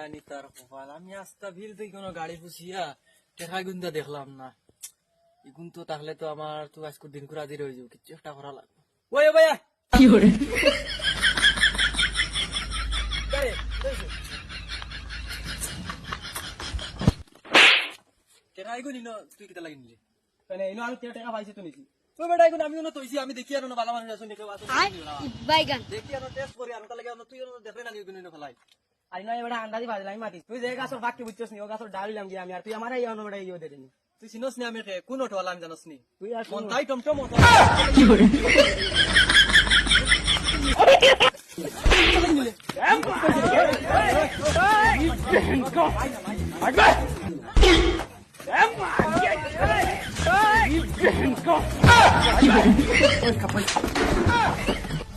জানি তার কপাল, আমি আস্তা ভিড় থেকে কোনো গাড়ি পুষিয়া টেকা গুন্দা দেখলাম না। এগুন তো তাহলে তো আমার তো আজকে দিন করে হাজির হয়ে যাবো, কিছু একটা করা লাগবে। ওই ভাইয়া কি করে টেকা এগুন তুই কিতা লাগি নিলি? মানে এনো আমি 13 টাকা পাইছি তো নিছি। ওই বেটা এগুন আমিও না তৈছি, আমি দেখি আর না ভালো মানুষ আছো দেখে বাইগান দেখি আর টেস্ট করি আর তার লাগে তুই দেখলে না এগুন ফেলাই। আর না এবারে আন্দাজি বাজলা আমি মাতিস। তুই যে গাছর বাকি বুঝছস নি, ও গাছর ডালিলাম গিয়ে আমি, আর তুই আমারই এনো বড় ইও দেনি। তুই চিনস নি আমি কোন অটোওয়ালা আমি জানস নি? তুই আর মন তাই টমটম অটো। কি করে পয়সা